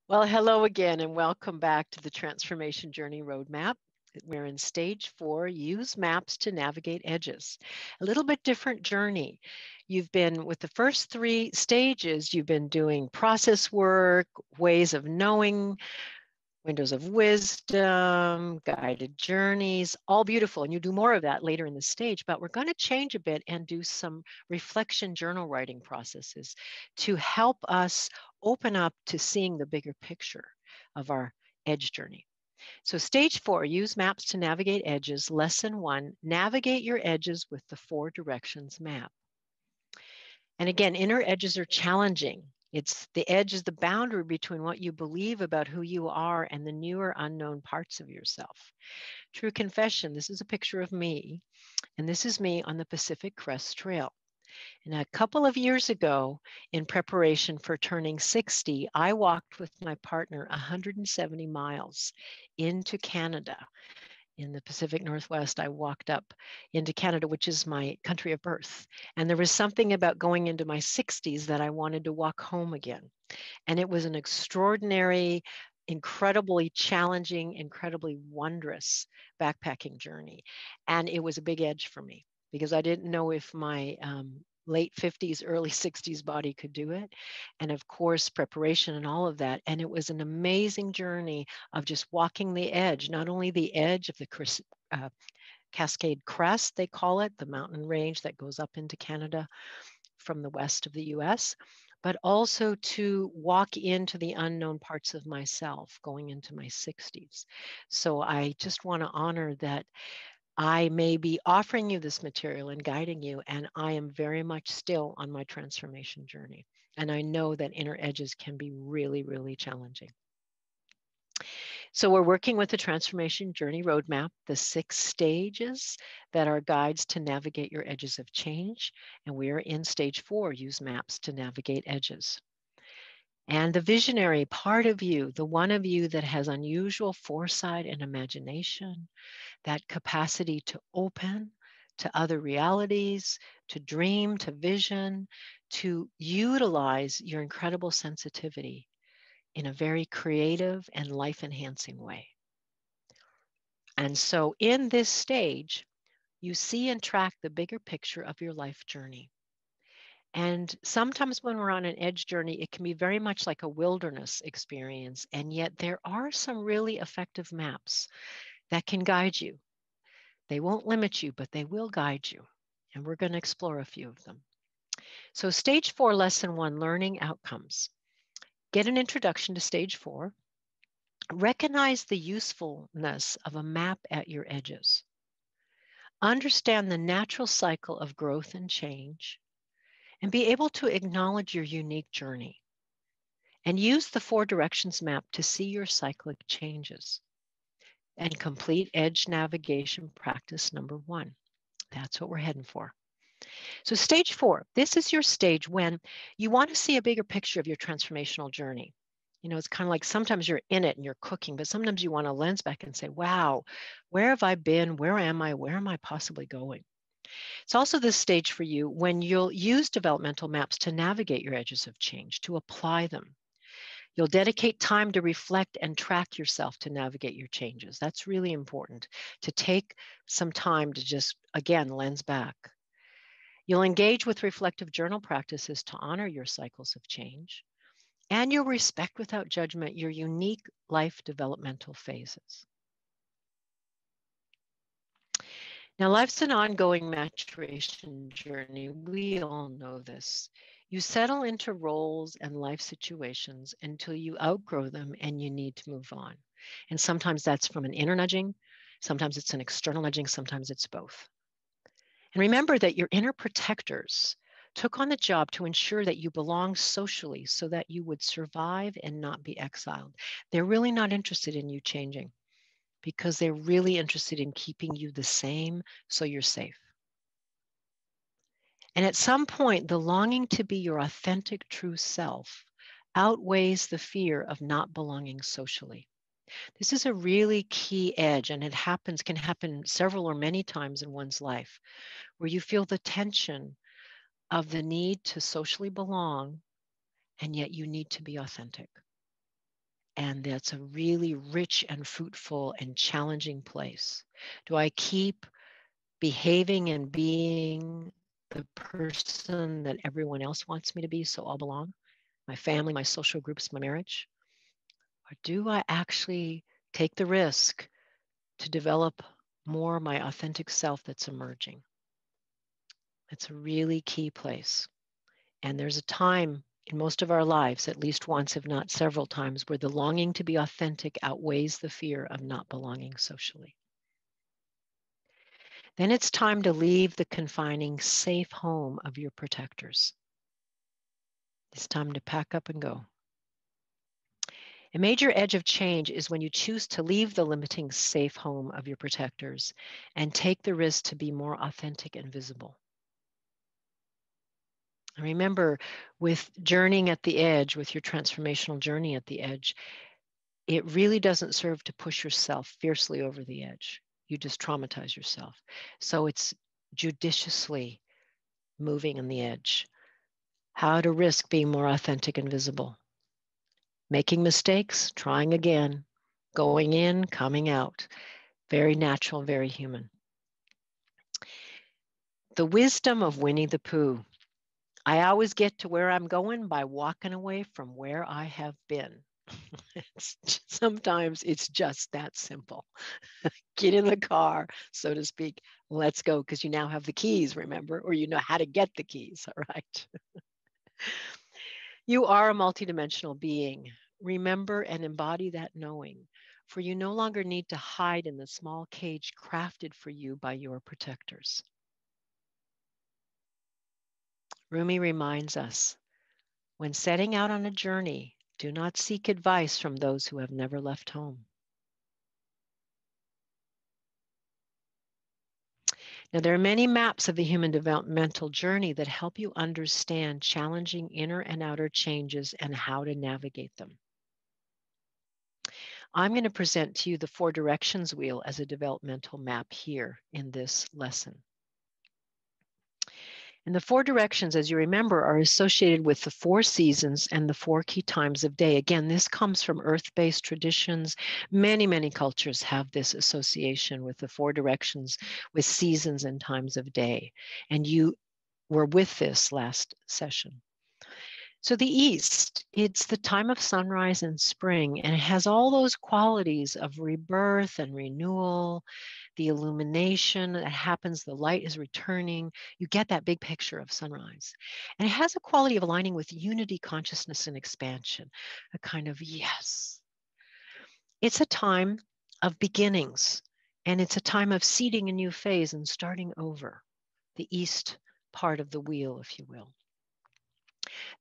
Well, hello again, and welcome back to the Transformation Journey Roadmap. We're in stage 4, use maps to navigate edges. A little bit different journey. You've been with the first 3 stages, you've been doing process work, ways of knowing, windows of wisdom, guided journeys, all beautiful. And you do more of that later in the stage, but we're going to change a bit and do some reflection journal writing processes to help us open up to seeing the bigger picture of our edge journey. So stage 4, use maps to navigate edges. Lesson 1, navigate your edges with the 4 directions map. And again, inner edges are challenging. It's the edge is the boundary between what you believe about who you are and the newer unknown parts of yourself. True confession, this is a picture of me, and this is me on the Pacific Crest Trail. And a couple of years ago, in preparation for turning 60, I walked with my partner 170 miles into Canada. In the Pacific Northwest, I walked up into Canada, which is my country of birth. And there was something about going into my 60s that I wanted to walk home again. And it was an extraordinary, incredibly challenging, incredibly wondrous backpacking journey. And it was a big edge for me because I didn't know if my late 50s, early 60s body could do it. And of course, preparation and all of that. And it was an amazing journey of just walking the edge, not only the edge of the Cascade Crest, they call it, the mountain range that goes up into Canada from the west of the US, but also to walk into the unknown parts of myself going into my 60s. So I just want to honor that I may be offering you this material and guiding you, and I am very much still on my transformation journey. And I know that inner edges can be really, really challenging. So we're working with the Transformation Journey Roadmap, the 6 stages that are guides to navigate your edges of change. And we are in stage 4, use maps to navigate edges. And the visionary part of you, the one of you that has unusual foresight and imagination, that capacity to open to other realities, to dream, to vision, to utilize your incredible sensitivity in a very creative and life-enhancing way. And so in this stage, you see and track the bigger picture of your life journey. And sometimes when we're on an edge journey, it can be very much like a wilderness experience. And yet there are some really effective maps that can guide you. They won't limit you, but they will guide you. And we're going to explore a few of them. So stage 4, lesson 1, learning outcomes. Get an introduction to stage 4. Recognize the usefulness of a map at your edges. Understand the natural cycle of growth and change, and be able to acknowledge your unique journey. And use the 4 directions map to see your cyclic changes. And complete edge navigation practice number 1. That's what we're heading for. So stage 4, this is your stage when you want to see a bigger picture of your transformational journey. You know, it's kind of like sometimes you're in it and you're cooking, but sometimes you want to lens back and say, wow, where have I been? Where am I? Where am I possibly going? It's also this stage for you when you'll use developmental maps to navigate your edges of change, to apply them. You'll dedicate time to reflect and track yourself to navigate your changes. That's really important, to take some time to just, again, lens back. You'll engage with reflective journal practices to honor your cycles of change. And you'll respect without judgment your unique life developmental phases. Now, life's an ongoing maturation journey. We all know this. You settle into roles and life situations until you outgrow them and you need to move on. And sometimes that's from an inner nudging, sometimes it's an external nudging, sometimes it's both. And remember that your inner protectors took on the job to ensure that you belong socially so that you would survive and not be exiled. They're really not interested in you changing because they're really interested in keeping you the same so you're safe. And at some point, the longing to be your authentic true self outweighs the fear of not belonging socially. This is a really key edge, and can happen several or many times in one's life, where you feel the tension of the need to socially belong, and yet you need to be authentic. And that's a really rich and fruitful and challenging place. Do I keep behaving and being the person that everyone else wants me to be so I'll belong? My family, my social groups, my marriage? Or do I actually take the risk to develop more my authentic self that's emerging? It's a really key place. And there's a time in most of our lives, at least once, if not several times, where the longing to be authentic outweighs the fear of not belonging socially. Then it's time to leave the confining, safe home of your protectors. It's time to pack up and go. A major edge of change is when you choose to leave the limiting, safe home of your protectors and take the risk to be more authentic and visible. Remember, with journeying at the edge, with your transformational journey at the edge, it really doesn't serve to push yourself fiercely over the edge. You just traumatize yourself. So it's judiciously moving on the edge. How to risk being more authentic and visible. Making mistakes, trying again, going in, coming out. Very natural, very human. The wisdom of Winnie the Pooh. I always get to where I'm going by walking away from where I have been. Sometimes it's just that simple. Get in the car, so to speak. Let's go, because you now have the keys, remember, or you know how to get the keys, all right? You are a multidimensional being. Remember and embody that knowing, for you no longer need to hide in the small cage crafted for you by your protectors. Rumi reminds us, when setting out on a journey, do not seek advice from those who have never left home. Now, there are many maps of the human developmental journey that help you understand challenging inner and outer changes and how to navigate them. I'm going to present to you the 4 directions wheel as a developmental map here in this lesson. And the 4 directions, as you remember, are associated with the 4 seasons and the 4 key times of day. Again, this comes from earth-based traditions. Many, many cultures have this association with the 4 directions, with seasons and times of day. And you were with this last session. So the East, it's the time of sunrise and spring, and it has all those qualities of rebirth and renewal, the illumination that happens, the light is returning. You get that big picture of sunrise. And it has a quality of aligning with unity, consciousness, and expansion, a kind of yes. It's a time of beginnings, and it's a time of seeding a new phase and starting over, the East part of the wheel, if you will.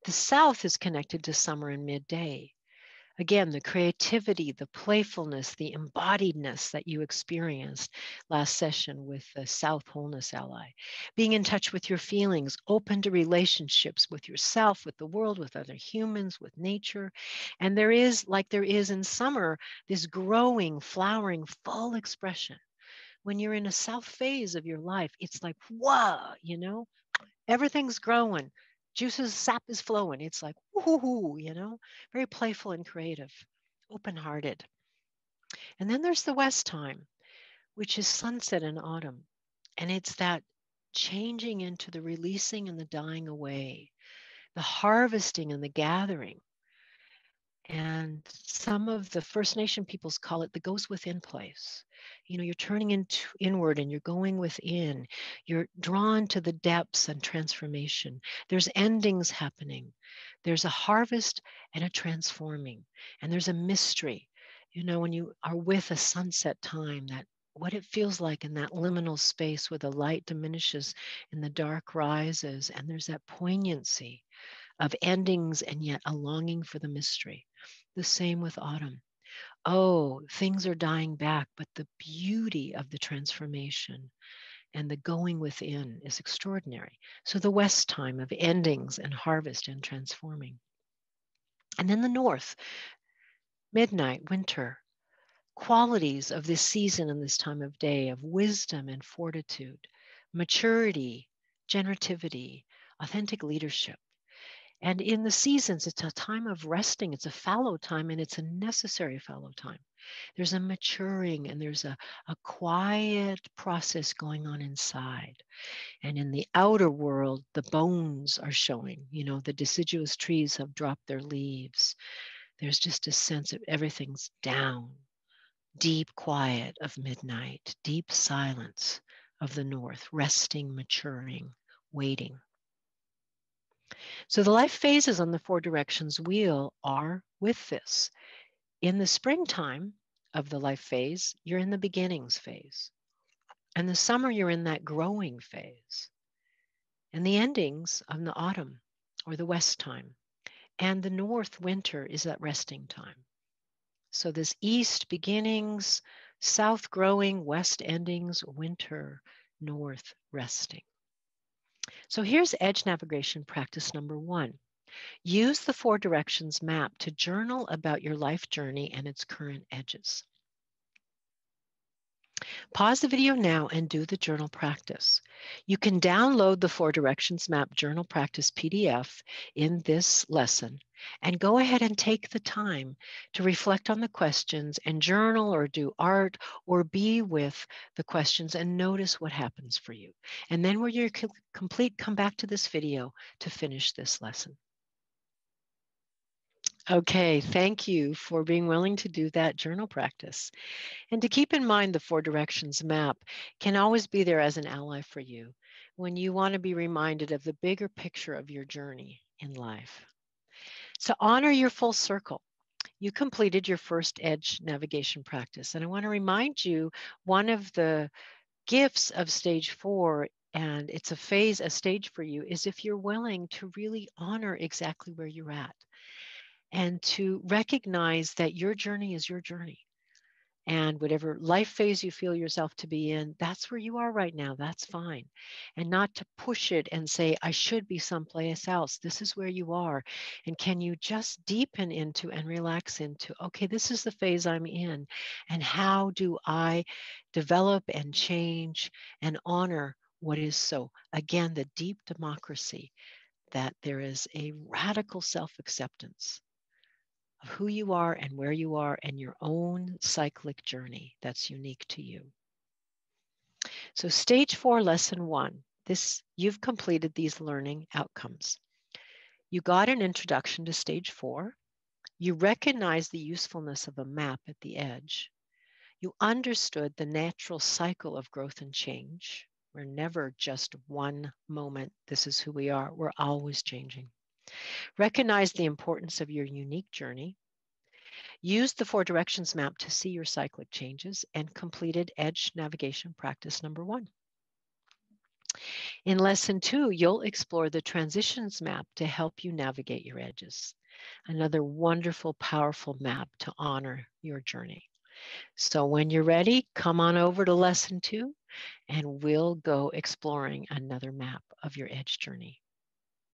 The South is connected to summer and midday. Again, the creativity, the playfulness, the embodiedness that you experienced last session with the South Wholeness Ally. Being in touch with your feelings, open to relationships with yourself, with the world, with other humans, with nature. And there is, like there is in summer, this growing, flowering, full expression. When you're in a South phase of your life, it's like, whoa, you know, everything's growing. Juices, sap is flowing. It's like, woohoo, you know, very playful and creative, open-hearted. And then there's the West time, which is sunset in autumn. And it's that changing into the releasing and the dying away, the harvesting and the gathering. And some of the First Nation peoples call it the goes within place. You know, you're turning inward and you're going within. You're drawn to the depths and transformation. There's endings happening. There's a harvest and a transforming. And there's a mystery. You know, when you are with a sunset time, that what it feels like in that liminal space where the light diminishes and the dark rises, and there's that poignancy of endings and yet a longing for the mystery. The same with autumn. Oh, things are dying back, but the beauty of the transformation and the going within is extraordinary. So the West time of endings and harvest and transforming. And then the North, midnight, winter, qualities of this season and this time of day of wisdom and fortitude, maturity, generativity, authentic leadership. And in the seasons, it's a time of resting. It's a fallow time, and it's a necessary fallow time. There's a maturing and there's a quiet process going on inside. And in the outer world, the bones are showing. The deciduous trees have dropped their leaves. There's just a sense of everything's down. Deep quiet of midnight, deep silence of the north, resting, maturing, waiting. So the life phases on the 4 directions wheel are with this. In the springtime of the life phase, you're in the beginnings phase. And the summer, you're in that growing phase. And the endings of the autumn or the west time. And the north winter is that resting time. So this east beginnings, south growing, west endings, winter, north resting. So here's edge navigation practice number 1. Use the 4 directions map to journal about your life journey and its current edges. Pause the video now and do the journal practice. You can download the 4 directions map journal practice PDF in this lesson and go ahead and take the time to reflect on the questions and journal or do art or be with the questions and notice what happens for you. And then when you're complete, come back to this video to finish this lesson. Okay, thank you for being willing to do that journal practice. And to keep in mind, the 4 directions map can always be there as an ally for you when you want to be reminded of the bigger picture of your journey in life. So honor your full circle. You completed your first edge navigation practice. And I want to remind you, one of the gifts of stage 4, and it's a stage for you, is if you're willing to really honor exactly where you're at and to recognize that your journey is your journey. And whatever life phase you feel yourself to be in, that's where you are right now. That's fine. And not to push it and say, I should be someplace else. This is where you are. And can you just deepen into and relax into, okay, this is the phase I'm in. And how do I develop and change and honor what is so? Again, the deep democracy that there is a radical self-acceptance of who you are and where you are and your own cyclic journey that's unique to you. So stage 4, lesson 1, you've completed these learning outcomes. You got an introduction to stage 4. You recognized the usefulness of a map at the edge. You understood the natural cycle of growth and change. We're never just one moment. This is who we are. We're always changing. Recognize the importance of your unique journey. Use the 4 directions map to see your cyclic changes and completed edge navigation practice number 1. In lesson 2, you'll explore the transitions map to help you navigate your edges. Another wonderful, powerful map to honor your journey. So when you're ready, come on over to lesson 2 and we'll go exploring another map of your edge journey.